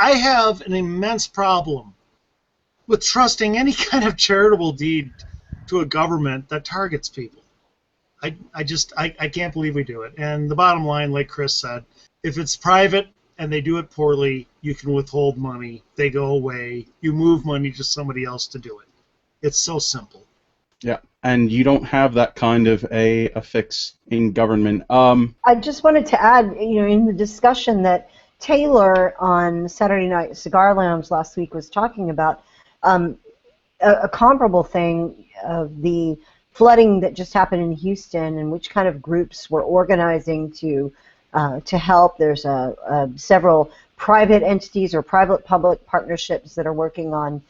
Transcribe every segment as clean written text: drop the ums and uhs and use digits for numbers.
I have an immense problem with trusting any kind of charitable deed to a government that targets people. I can't believe we do it. And the bottom line, like Chris said, if it's private and they do it poorly, you can withhold money. They go away. You move money to somebody else to do it. It's so simple. Yeah, and you don't have that kind of a fix in government. I just wanted to add, in the discussion that Taylor on Saturday Night Cigar Lounge last week was talking about, a comparable thing of the flooding that just happened in Houston and which kind of groups were organizing to help. There's several private entities or private-public partnerships that are working on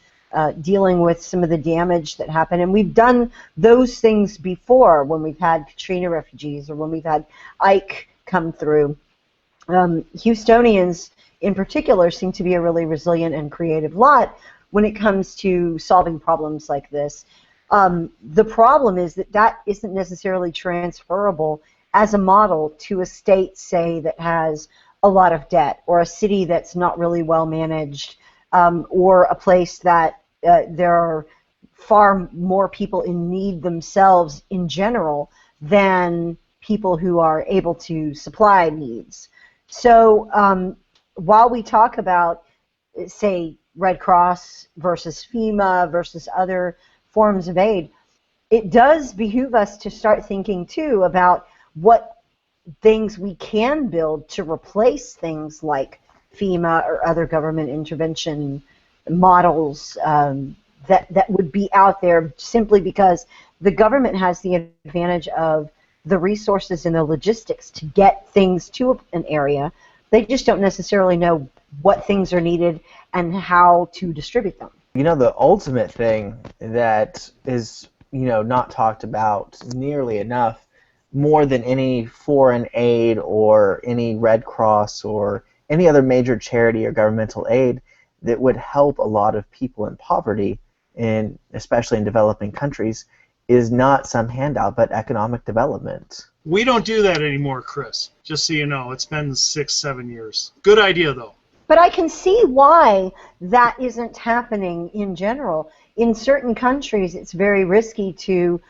dealing with some of the damage that happened. And we've done those things before when we've had Katrina refugees or when we've had Ike come through. Houstonians in particular seem to be a really resilient and creative lot when it comes to solving problems like this. The problem is that isn't necessarily transferable as a model to a state, say, that has a lot of debt, or a city that's not really well managed, or a place that there are far more people in need themselves in general than people who are able to supply needs. So while we talk about, say, Red Cross versus FEMA versus other forms of aid, it does behoove us to start thinking, too, about what things we can build to replace things like FEMA or other government intervention models that would be out there simply because the government has the advantage of the resources and the logistics to get things to an area. They just don't necessarily know what things are needed and how to distribute them. The ultimate thing that is, not talked about nearly enough, more than any foreign aid or any Red Cross or any other major charity or governmental aid that would help a lot of people in poverty, and especially in developing countries, is not some handout, but economic development. We don't do that anymore, Chris, just so you know. It's been 6-7 years. Good idea, though. But I can see why that isn't happening in general. In certain countries, it's very risky to,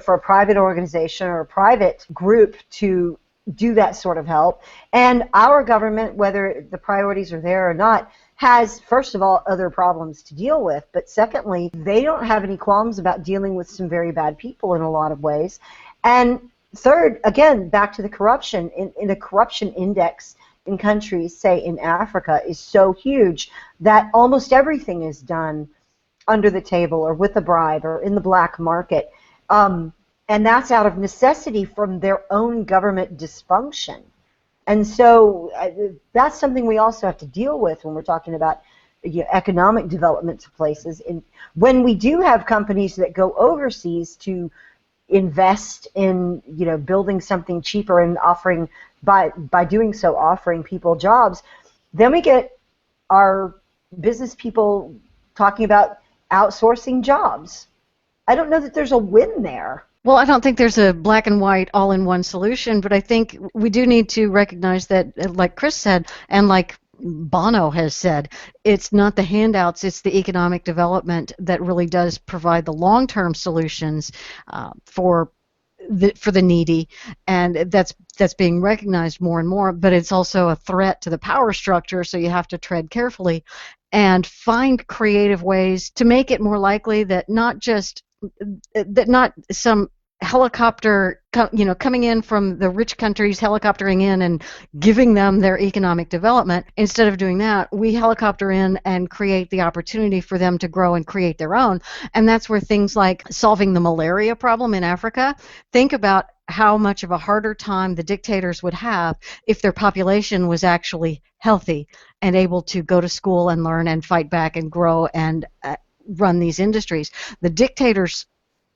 for a private organization or a private group to do that sort of help. And our government, whether the priorities are there or not, has, first of all, other problems to deal with. But secondly, they don't have any qualms about dealing with some very bad people in a lot of ways. And third, again, back to the corruption. In a corruption index in countries, say in Africa, is so huge that almost everything is done under the table or with a bribe or in the black market. And that's out of necessity from their own government dysfunction. And so that's something we also have to deal with when we're talking about economic development to places. And when we do have companies that go overseas to invest in building something cheaper and offering by doing so offering people jobs, then we get our business people talking about outsourcing jobs. I don't know that there's a win there. Well, I don't think there's a black and white all-in-one solution, but I think we do need to recognize that, like Chris said, and like Bono has said, it's not the handouts, it's the economic development that really does provide the long-term solutions for the needy, and that's being recognized more and more, but it's also a threat to the power structure, so you have to tread carefully and find creative ways to make it more likely that not some helicopter, coming in from the rich countries, helicoptering in and giving them their economic development. Instead of doing that, we helicopter in and create the opportunity for them to grow and create their own. And that's where things like solving the malaria problem in Africa, think about how much of a harder time the dictators would have if their population was actually healthy and able to go to school and learn and fight back and grow and run these industries. The dictators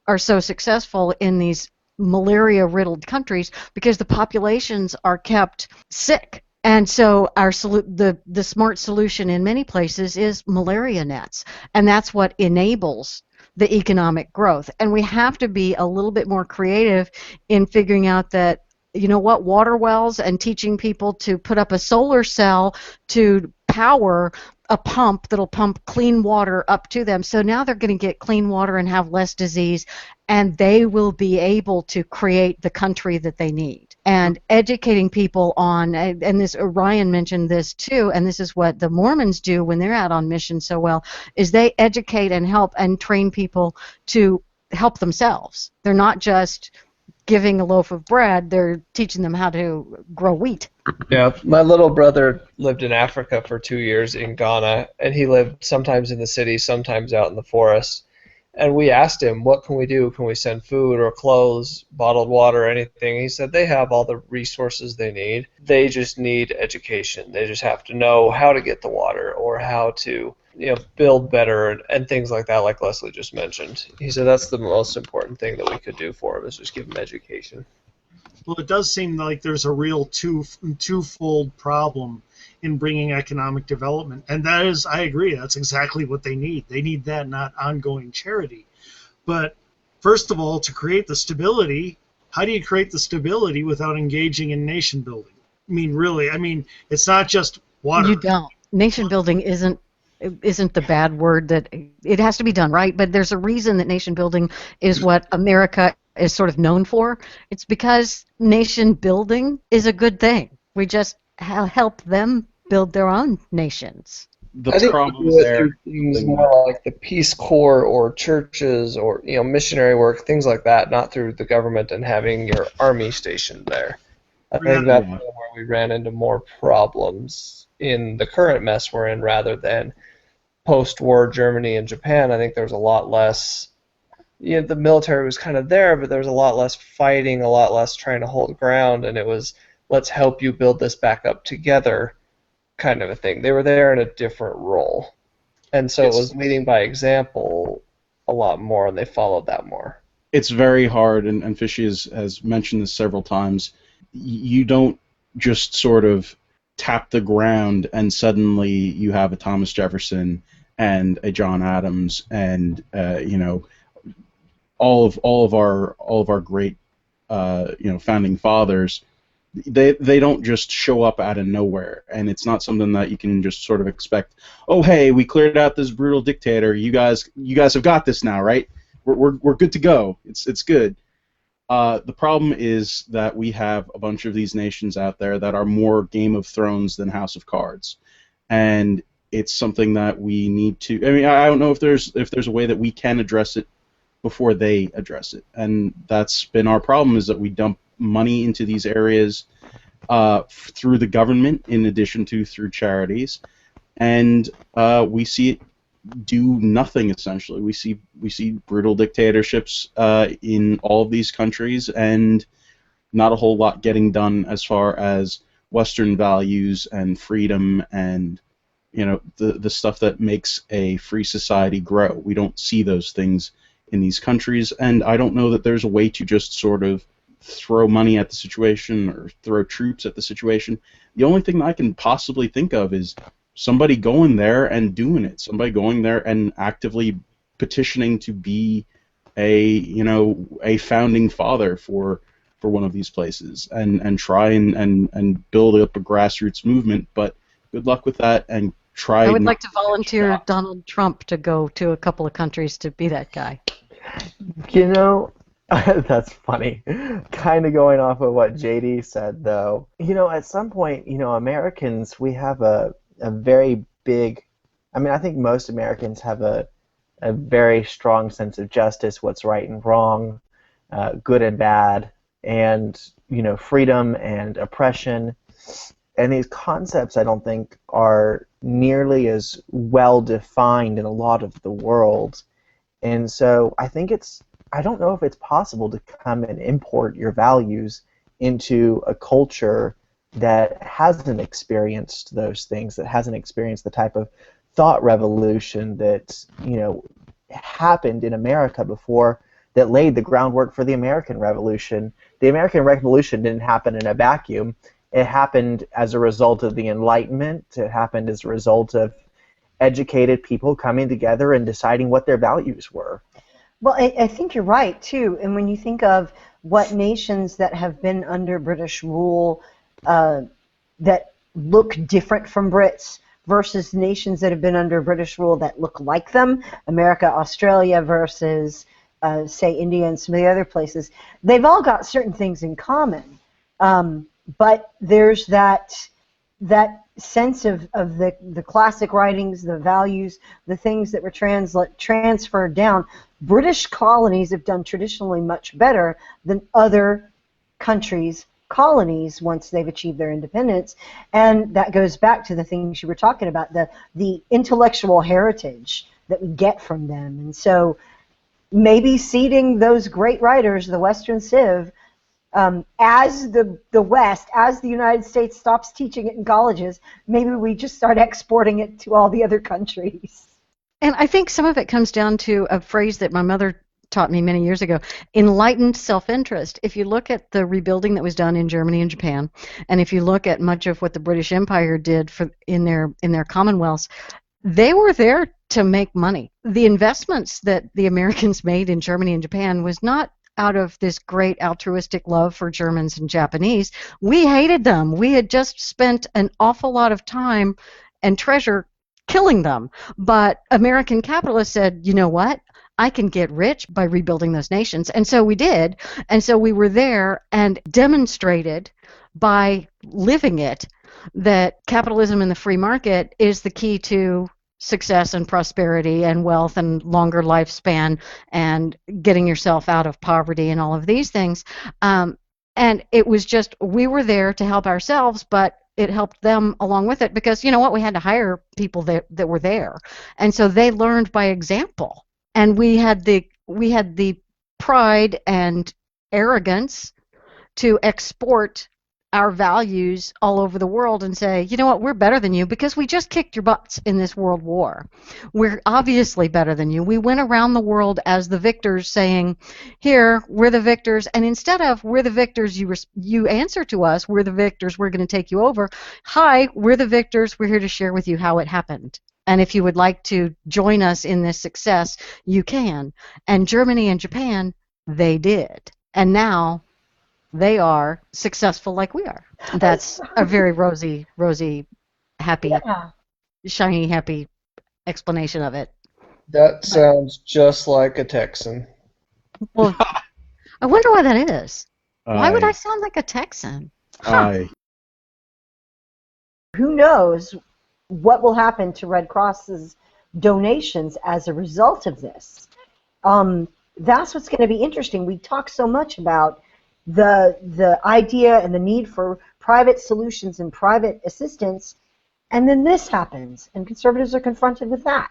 are so successful in these malaria-riddled countries because the populations are kept sick. And so the smart solution in many places is malaria nets, and that's what enables the economic growth. And we have to be a little bit more creative in figuring out that, water wells and teaching people to put up a solar cell to power a pump that'll pump clean water up to them. So now they're going to get clean water and have less disease, and they will be able to create the country that they need. And educating people on, and this Ryan mentioned this too, and this is what the Mormons do when they're out on mission so well, is they educate and help and train people to help themselves. They're not just giving a loaf of bread, they're teaching them how to grow wheat. Yeah, my little brother lived in Africa for 2 years in Ghana, and he lived sometimes in the city, sometimes out in the forest. And we asked him, what can we do? Can we send food or clothes, bottled water, anything? He said they have all the resources they need. They just need education. They just have to know how to get the water or how to build better and things like that, like Leslie just mentioned. He said that's the most important thing that we could do for him is just give him education. Well, it does seem like there's a real twofold problem in bringing economic development, and that is, I agree, that's exactly what they need. They need that, not ongoing charity. But first of all, to create the stability, how do you create the stability without engaging in nation building? I mean, really, it's not just water. You don't. Nation building isn't the bad word. That it has to be done, right? But there's a reason that nation building is what America is sort of known for. It's because nation building is a good thing. We just help them build their own nations. I think we do it through things more like the Peace Corps or churches or missionary work, things like that, not through the government and having your army stationed there. I think that's where we ran into more problems in the current mess we're in rather than post-war Germany and Japan. I think there was a lot less. The military was kind of there, but there was a lot less fighting, a lot less trying to hold ground, and it was, let's help you build this back up together kind of a thing. They were there in a different role. And so it was leading by example a lot more, and they followed that more. It's very hard, and Fishy has mentioned this several times. You don't just sort of tap the ground and suddenly you have a Thomas Jefferson and a John Adams and all of our great founding fathers. They don't just show up out of nowhere, and it's not something that you can just sort of expect. Oh, hey, we cleared out this brutal dictator. You guys have got this now, right? We're good to go. It's good. The problem is that we have a bunch of these nations out there that are more Game of Thrones than House of Cards, and it's something that we need to. I don't know if there's a way that we can address it before they address it, and that's been our problem, is that we dump money into these areas through the government in addition to through charities, and we see it do nothing essentially. We see brutal dictatorships in all of these countries, and not a whole lot getting done as far as Western values and freedom and the stuff that makes a free society grow. We don't see those things in these countries, and I don't know that there's a way to just sort of throw money at the situation or throw troops at the situation. The only thing that I can possibly think of is somebody going there and doing it, somebody going there and actively petitioning to be a founding father for one of these places and try and build up a grassroots movement. But good luck with that, and try. I would like to volunteer Donald Trump to go to a couple of countries to be that guy. That's funny. Kind of going off of what JD said, though. At some point, Americans, we have a very big. I think most Americans have a very strong sense of justice, what's right and wrong, good and bad, and freedom and oppression. And these concepts, I don't think, are nearly as well defined in a lot of the world. And so I think I don't know if it's possible to come and import your values into a culture that hasn't experienced those things, that hasn't experienced the type of thought revolution that happened in America before, that laid the groundwork for the American Revolution. The American Revolution didn't happen in a vacuum. It happened as a result of the Enlightenment. It happened as a result of educated people coming together and deciding what their values were. Well, I think you're right, too. And when you think of what nations that have been under British rule that look different from Brits, versus nations that have been under British rule that look like them, America, Australia versus, say, India and some of the other places. They've all got certain things in common, but there's that sense of the classic writings, the values, the things that were transferred down. British colonies have done traditionally much better than other countries' colonies once they've achieved their independence, and that goes back to the things you were talking about, the intellectual heritage that we get from them. And so maybe seeding those great writers, the Western Civ, as the West, as the United States stops teaching it in colleges, maybe we just start exporting it to all the other countries. And I think some of it comes down to a phrase that my mother taught me many years ago: enlightened self-interest. If you look at the rebuilding that was done in Germany and Japan, and if you look at much of what the British Empire did in their commonwealths, they were there to make money. The investments that the Americans made in Germany and Japan was not out of this great altruistic love for Germans and Japanese. We hated them. We had just spent an awful lot of time and treasure killing them. But American capitalists said, you know what? I can get rich by rebuilding those nations. And so we did. And so we were there and demonstrated by living it that capitalism and the free market is the key to success and prosperity and wealth and longer lifespan and getting yourself out of poverty and all of these things. And it was just, we were there to help ourselves, but it helped them along with it because, you know what, we had to hire people that were there. And so they learned by example. And we had the pride and arrogance to export our values all over the world and say, you know what, we're better than you because we just kicked your butts in this world war. We're obviously better than you. We went around the world as the victors saying, here, we're the victors. And instead of we're the victors, you answer to us, we're the victors, we're going to take you over. Hi, we're the victors. We're here to share with you how it happened. And if you would like to join us in this success, you can. And Germany and Japan, they did. And now they are successful like we are. That's a very rosy, happy, shiny, happy explanation of it. That sounds just like a Texan. Well, I wonder why that is. Why would I sound like a Texan? Huh. Who knows what will happen to Red Cross's donations as a result of this? That's what's going to be interesting. We talk so much about the idea and the need for private solutions and private assistance, and then this happens, and conservatives are confronted with that.